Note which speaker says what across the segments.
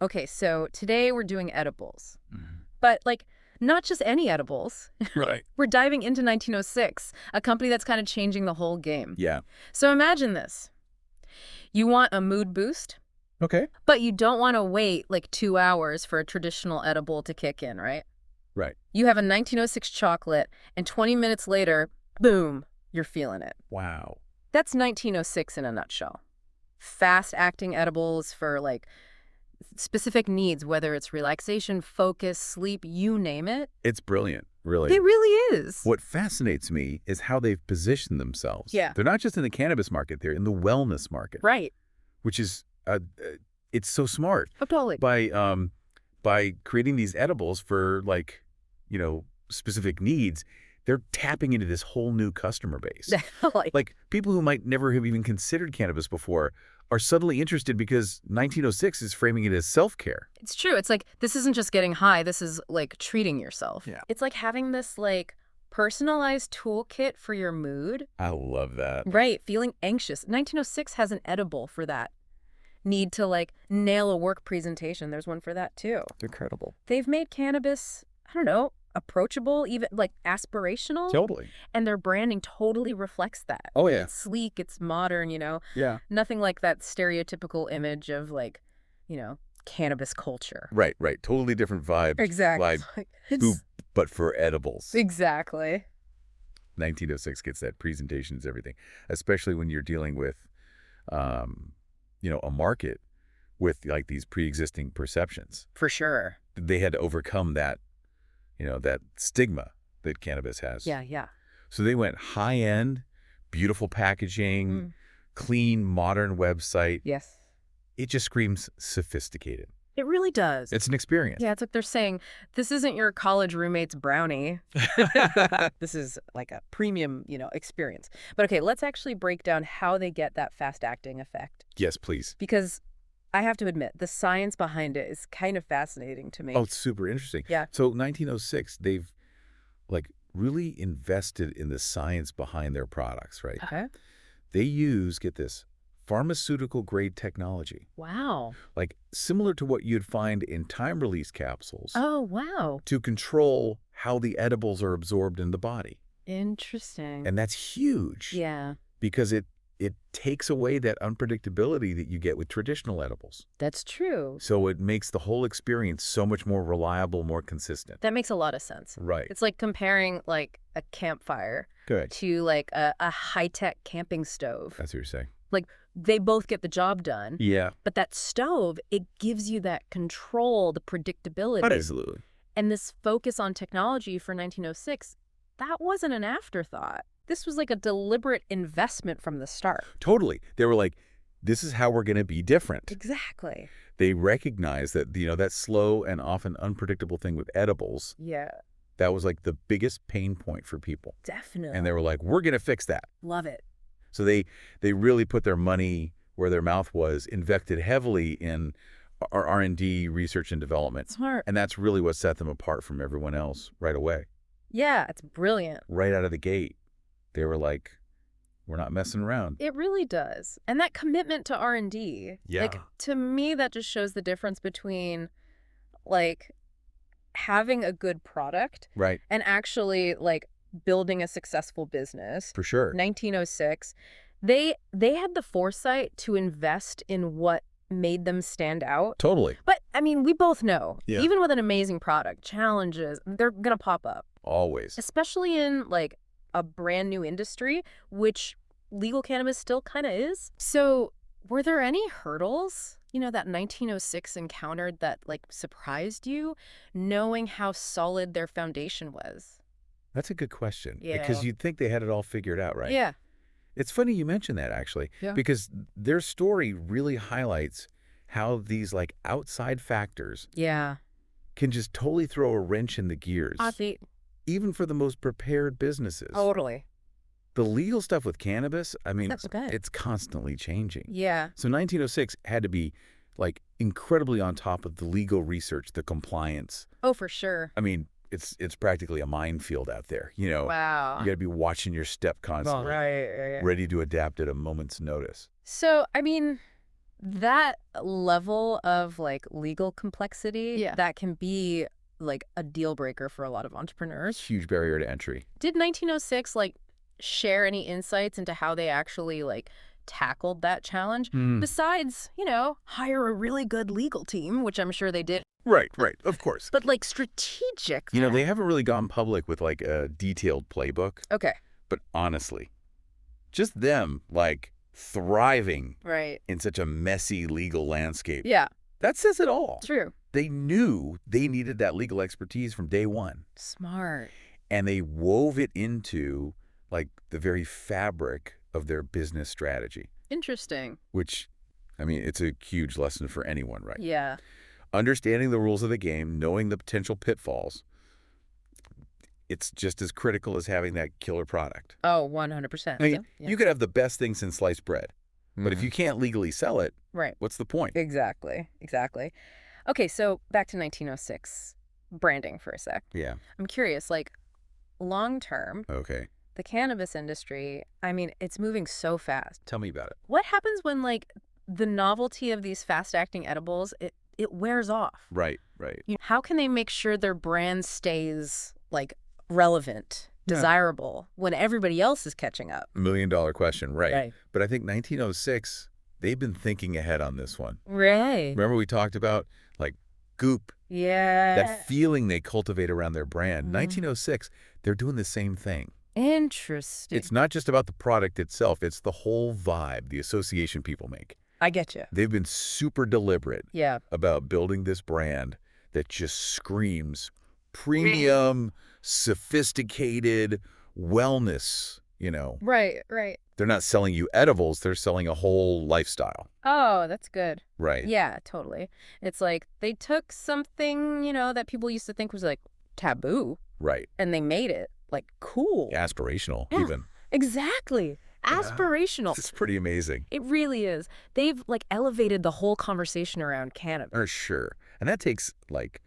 Speaker 1: Okay, so today we're doing edibles.
Speaker 2: Mhm.
Speaker 1: But, like, not just any edibles.
Speaker 2: Right.
Speaker 1: We're diving into 1906, a company that's kind of changing the whole game.
Speaker 2: Yeah.
Speaker 1: So imagine this. You want a mood boost,
Speaker 2: Okay.
Speaker 1: but you don't want to wait, like, 2 hours for a traditional edible to kick in, right?
Speaker 2: Right.
Speaker 1: You have a 1906 chocolate, and 20 minutes later, boom, you're feeling it.
Speaker 2: Wow.
Speaker 1: That's 1906 in a nutshell. Fast-acting edibles for, like, specific needs, whether it's relaxation, focus, sleep, you name it.
Speaker 2: It's brilliant, really.
Speaker 1: It really is.
Speaker 2: What fascinates me is how they've positioned themselves.
Speaker 1: Yeah.
Speaker 2: They're not just in the cannabis market, they're in the wellness market.
Speaker 1: Right.
Speaker 2: Which is, it's so smart.
Speaker 1: Oh, totally.
Speaker 2: By creating these edibles for, like, specific needs, they're tapping into this whole new customer base. Like, people who might never have even considered cannabis before are suddenly interested because 1906 is framing it as self-care.
Speaker 1: It's true. It's like, this isn't just getting high. This is, like, treating yourself.
Speaker 2: Yeah.
Speaker 1: It's like having this, like, personalized toolkit for your mood.
Speaker 2: I love that.
Speaker 1: Right. Feeling anxious. 1906 has an edible for that. Need to, like, nail a work presentation. There's one for that, too.
Speaker 2: It's incredible.
Speaker 1: They've made cannabis, I don't know, approachable, even, like, aspirational.
Speaker 2: Totally.
Speaker 1: And their branding totally reflects that.
Speaker 2: Oh, yeah.
Speaker 1: It's sleek, it's modern,
Speaker 2: Yeah.
Speaker 1: Nothing like that stereotypical image of, like, cannabis culture.
Speaker 2: Right. Totally different vibe.
Speaker 1: Exactly.
Speaker 2: Vibe, but for edibles.
Speaker 1: Exactly.
Speaker 2: 1906 gets that presentation is everything, especially when you're dealing with, a market with, like, these pre-existing perceptions.
Speaker 1: For sure.
Speaker 2: They had to overcome that, that stigma that cannabis has.
Speaker 1: Yeah.
Speaker 2: So they went high-end, beautiful packaging, clean, modern website.
Speaker 1: Yes.
Speaker 2: It just screams sophisticated.
Speaker 1: It really does.
Speaker 2: It's an experience.
Speaker 1: Yeah, it's like they're saying, this isn't your college roommate's brownie. This is like a premium, experience. But okay, let's actually break down how they get that fast-acting effect.
Speaker 2: Yes, please.
Speaker 1: Because I have to admit, the science behind it is kind of fascinating to me.
Speaker 2: Oh, it's super interesting.
Speaker 1: Yeah.
Speaker 2: So 1906, they've, like, really invested in the science behind their products, right?
Speaker 1: Okay.
Speaker 2: They use, get this, pharmaceutical-grade technology.
Speaker 1: Wow.
Speaker 2: Like, similar to what you'd find in time-release capsules.
Speaker 1: Oh, wow.
Speaker 2: To control how the edibles are absorbed in the body.
Speaker 1: Interesting.
Speaker 2: And that's huge.
Speaker 1: Yeah.
Speaker 2: Because it takes away that unpredictability that you get with traditional edibles.
Speaker 1: That's true.
Speaker 2: So it makes the whole experience so much more reliable, more consistent.
Speaker 1: That makes a lot of sense.
Speaker 2: Right.
Speaker 1: It's like comparing, like, a campfire
Speaker 2: Good.
Speaker 1: to, like, a high-tech camping stove.
Speaker 2: That's what you're saying.
Speaker 1: Like, they both get the job done.
Speaker 2: Yeah.
Speaker 1: But that stove, it gives you that control, the predictability.
Speaker 2: Absolutely.
Speaker 1: And this focus on technology for 1906, that wasn't an afterthought. This was like a deliberate investment from the start.
Speaker 2: Totally. They were like, this is how we're going to be different.
Speaker 1: Exactly.
Speaker 2: They recognized that, that slow and often unpredictable thing with edibles,
Speaker 1: Yeah.
Speaker 2: that was like the biggest pain point for people.
Speaker 1: Definitely.
Speaker 2: And they were like, we're going to fix that.
Speaker 1: Love it.
Speaker 2: So they really put their money where their mouth was, invested heavily in our R&D, research and development.
Speaker 1: Smart.
Speaker 2: And that's really what set them apart from everyone else right away.
Speaker 1: Yeah, it's brilliant.
Speaker 2: Right out of the gate, they were like, we're not messing around.
Speaker 1: It really does. And that commitment to R&D,
Speaker 2: Yeah.
Speaker 1: like, to me, that just shows the difference between, like, having a good product
Speaker 2: Right.
Speaker 1: and actually, like, building a successful business.
Speaker 2: For sure.
Speaker 1: 1906, they had the foresight to invest in what made them stand out.
Speaker 2: Totally.
Speaker 1: But, I mean, we both know,
Speaker 2: Yeah.
Speaker 1: even with an amazing product, challenges, they're going to pop up.
Speaker 2: Always.
Speaker 1: Especially in, like, a brand new industry, which legal cannabis still kind of is. So were there any hurdles, that 1906 encountered that, like, surprised you, knowing how solid their foundation was?
Speaker 2: That's a good question.
Speaker 1: Yeah.
Speaker 2: Because you'd think they had it all figured out, right?
Speaker 1: Yeah.
Speaker 2: It's funny you mentioned that, actually.
Speaker 1: Yeah.
Speaker 2: Because their story really highlights how these, like, outside factors
Speaker 1: Yeah.
Speaker 2: can just totally throw a wrench in the gears.
Speaker 1: I see.
Speaker 2: Even for the most prepared businesses.
Speaker 1: Totally.
Speaker 2: The legal stuff with cannabis, I mean,
Speaker 1: That's okay.
Speaker 2: it's constantly changing.
Speaker 1: Yeah.
Speaker 2: So 1906 had to be, like, incredibly on top of the legal research, the compliance.
Speaker 1: Oh, for sure.
Speaker 2: I mean, it's practically a minefield out there,
Speaker 1: Wow.
Speaker 2: You got to be watching your step constantly,
Speaker 1: Right.
Speaker 2: ready to adapt at a moment's notice.
Speaker 1: So, I mean, That level of like legal complexity,
Speaker 3: Yeah.
Speaker 1: that can be like a deal breaker for a lot of entrepreneurs.
Speaker 2: Huge barrier to entry.
Speaker 1: Did 1906 like share any insights into how they actually like tackled that challenge? Besides, hire a really good legal team, which I'm sure they did,
Speaker 2: Right, right. Of course.
Speaker 1: but like strategic.
Speaker 2: They haven't really gone public with like a detailed playbook,
Speaker 1: Okay.
Speaker 2: but honestly, just them like thriving
Speaker 1: Right.
Speaker 2: in such a messy legal landscape,
Speaker 1: Yeah.
Speaker 2: that says it all.
Speaker 1: True.
Speaker 2: They knew they needed that legal expertise from day one,
Speaker 1: Smart.
Speaker 2: and they wove it into like the very fabric of their business strategy,
Speaker 1: Interesting.
Speaker 2: which, I mean, it's a huge lesson for anyone, right?
Speaker 1: Yeah.
Speaker 2: Understanding the rules of the game, knowing the potential pitfalls, it's just as critical as having that killer product.
Speaker 1: Oh, 100%.
Speaker 2: I mean,
Speaker 1: So, yeah.
Speaker 2: you could have the best thing since sliced bread, but if you can't legally sell it,
Speaker 1: Right.
Speaker 2: what's the point?
Speaker 1: Exactly. Exactly. Okay, so back to 1906. Branding for a sec.
Speaker 2: Yeah.
Speaker 1: I'm curious, like, long term,
Speaker 2: Okay.
Speaker 1: the cannabis industry, I mean, it's moving so fast.
Speaker 2: Tell me about it.
Speaker 1: What happens when, like, the novelty of these fast-acting edibles, it wears off?
Speaker 2: Right, right.
Speaker 1: How can they make sure their brand stays, like, relevant, desirable, when everybody else is catching up?
Speaker 2: $1 million question, right.
Speaker 1: Right.
Speaker 2: But I think 1906, they've been thinking ahead on this one.
Speaker 1: Right.
Speaker 2: Remember we talked about, like, goop,
Speaker 1: Yeah.
Speaker 2: that feeling they cultivate around their brand. 1906, they're doing the same thing.
Speaker 1: Interesting.
Speaker 2: It's not just about the product itself. It's the whole vibe, the association people make.
Speaker 1: I get you.
Speaker 2: They've been super deliberate
Speaker 1: Yeah.
Speaker 2: about building this brand that just screams premium, sophisticated wellness,
Speaker 1: Right, right.
Speaker 2: They're not selling you edibles. They're selling a whole lifestyle.
Speaker 1: Oh, that's good.
Speaker 2: Right.
Speaker 1: Yeah, totally. It's like they took something, that people used to think was like taboo,
Speaker 2: Right.
Speaker 1: and they made it like cool.
Speaker 2: Aspirational,
Speaker 1: Yeah.
Speaker 2: even.
Speaker 1: Exactly.
Speaker 2: Yeah.
Speaker 1: Aspirational.
Speaker 2: It's pretty amazing.
Speaker 1: It really is. They've like elevated the whole conversation around cannabis.
Speaker 2: For sure. And that takes, like,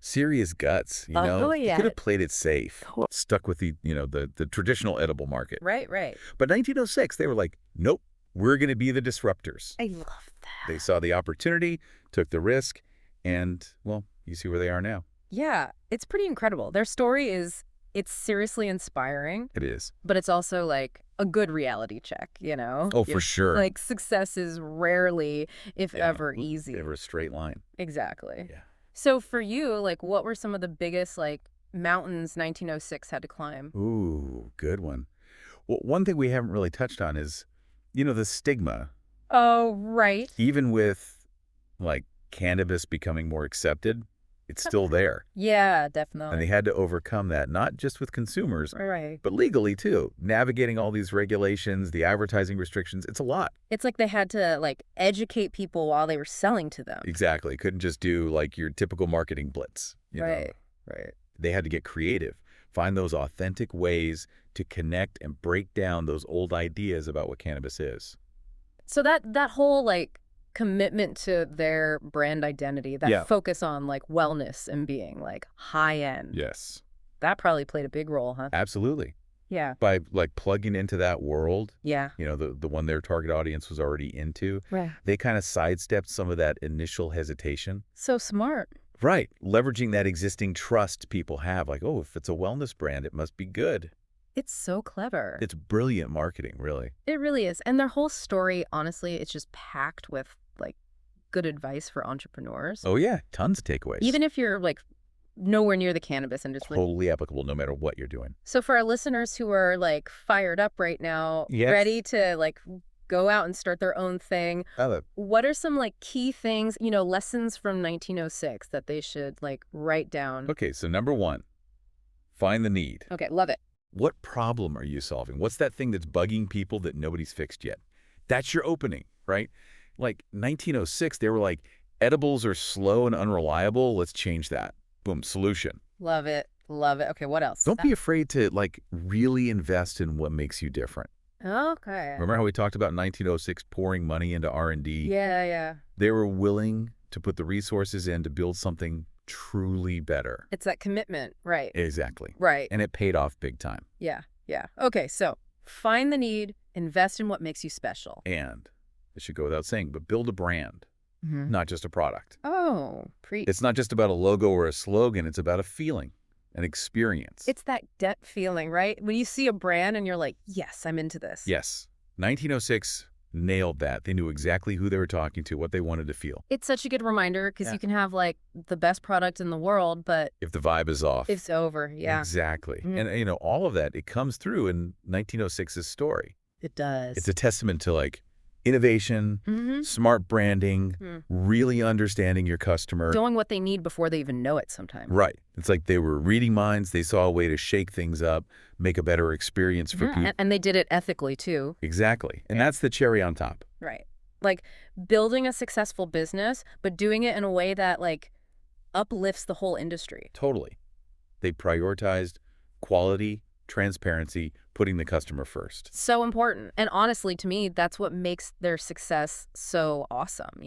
Speaker 2: serious guts,
Speaker 1: Oh,
Speaker 2: They
Speaker 1: yeah.
Speaker 2: could have played it safe, stuck with the traditional edible market.
Speaker 1: Right, right.
Speaker 2: But 1906, they were like, nope, we're going to be the disruptors.
Speaker 1: I love that.
Speaker 2: They saw the opportunity, took the risk, and, well, you see where they are now.
Speaker 1: Yeah, it's pretty incredible. Their story it's seriously inspiring,
Speaker 2: It is.
Speaker 1: but it's also like a good reality check,
Speaker 2: Oh, for sure.
Speaker 1: Like success is rarely, if ever, easy.
Speaker 2: Ever a straight line.
Speaker 1: Exactly.
Speaker 2: Yeah.
Speaker 1: So for you, like, what were some of the biggest like mountains 1906 had to climb?
Speaker 2: Ooh, good one. Well, one thing we haven't really touched on is, the stigma,
Speaker 1: Oh, right.
Speaker 2: even with, like, cannabis becoming more accepted, it's still there.
Speaker 1: Yeah,
Speaker 2: And
Speaker 1: definitely.
Speaker 2: they had to overcome that, not just with consumers,
Speaker 1: Right.
Speaker 2: but legally too. Navigating all these regulations, the advertising restrictions, it's a lot.
Speaker 1: It's like they had to like educate people while they were selling to them.
Speaker 2: Exactly. Couldn't just do like your typical marketing blitz.
Speaker 1: Right. Right.
Speaker 2: They had to get creative, find those authentic ways to connect and break down those old ideas about what cannabis is.
Speaker 1: So that whole like commitment to their brand identity, that
Speaker 2: Yeah.
Speaker 1: focus on like wellness and being like high end.
Speaker 2: Yes,
Speaker 1: That probably played a big role, huh?
Speaker 2: absolutely.
Speaker 1: Yeah.
Speaker 2: By like plugging into that world,
Speaker 1: Yeah.
Speaker 2: the one their target audience was already into,
Speaker 1: Right.
Speaker 2: they kind of sidestepped some of that initial hesitation.
Speaker 1: So smart.
Speaker 2: Right. Leveraging that existing trust people have, like, oh, if it's a wellness brand, it must be good.
Speaker 1: It's so clever.
Speaker 2: It's brilliant marketing, really.
Speaker 1: It really is. And their whole story, honestly, it's just packed with like good advice for entrepreneurs.
Speaker 2: Oh, yeah. Tons of takeaways.
Speaker 1: Even if you're like nowhere near the cannabis industry.
Speaker 2: Totally applicable no matter what you're doing.
Speaker 1: So for our listeners who are like fired up right now,
Speaker 2: Yes.
Speaker 1: ready to like go out and start their own thing, what are some like key things, lessons from 1906 that they should like write down?
Speaker 2: Okay, so number one, find the need.
Speaker 1: Okay, love it.
Speaker 2: What problem are you solving? What's that thing that's bugging people that nobody's fixed yet? That's your opening, right? Like 1906, they were like, edibles are slow and unreliable. Let's change that. Boom, solution.
Speaker 1: Love it. Love it. Okay, what else?
Speaker 2: Don't be afraid to like really invest in what makes you different.
Speaker 1: Okay.
Speaker 2: Remember how we talked about 1906 pouring money into R&D?
Speaker 1: Yeah, yeah.
Speaker 2: They were willing to put the resources in to build something truly better.
Speaker 1: It's that commitment, right?
Speaker 2: Exactly.
Speaker 1: Right.
Speaker 2: And it paid off big time.
Speaker 1: Yeah, yeah. Okay, so find the need, invest in what makes you special.
Speaker 2: And It should go without saying, but build a brand,
Speaker 1: Hmm.
Speaker 2: not just a product.
Speaker 1: Oh, preach.
Speaker 2: It's not just about a logo or a slogan. It's about a feeling, an experience.
Speaker 1: It's that gut feeling, right? When you see a brand and you're like, yes, I'm into this.
Speaker 2: Yes, 1906 nailed that. They knew exactly who they were talking to, what they wanted to feel.
Speaker 1: It's such a good reminder because
Speaker 2: Yeah.
Speaker 1: you can have like the best product in the world, but
Speaker 2: If the vibe is off.
Speaker 1: it's over. Yeah,
Speaker 2: Exactly.
Speaker 1: Mhm.
Speaker 2: And, all of that, it comes through in 1906's story.
Speaker 1: it does.
Speaker 2: It's a testament to, like, innovation,
Speaker 1: Hmm.
Speaker 2: smart branding,
Speaker 1: Mm.
Speaker 2: really understanding your customer.
Speaker 1: Knowing what they need before they even know it sometimes.
Speaker 2: Right. It's like they were reading minds. They saw a way to shake things up, make a better experience for
Speaker 1: Yeah,
Speaker 2: people.
Speaker 1: and they did it ethically too.
Speaker 2: Exactly. And
Speaker 1: Yeah.
Speaker 2: that's the cherry on top.
Speaker 1: Right. Like building a successful business, but doing it in a way that like uplifts the whole industry.
Speaker 2: Totally. They prioritized quality, transparency, putting the customer first.
Speaker 1: So important. And honestly, to me, that's what makes their success so awesome,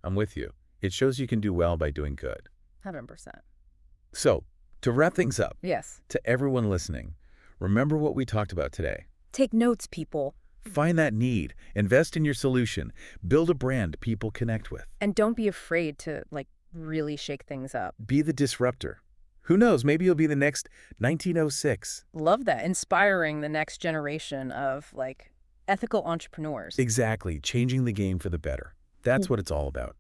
Speaker 2: I'm with you. It shows you can do well by doing good.
Speaker 1: 100%.
Speaker 2: So, to wrap things up,
Speaker 1: Yes.
Speaker 2: to everyone listening, remember what we talked about today.
Speaker 1: Take notes, people.
Speaker 2: Find that need, invest in your solution, build a brand people connect with.
Speaker 1: And don't be afraid to like really shake things up.
Speaker 2: Be the disruptor. Who knows, maybe you'll be the next 1906.
Speaker 1: Love that. Inspiring the next generation of like ethical entrepreneurs.
Speaker 2: Exactly, changing the game for the better. That's what it's all about.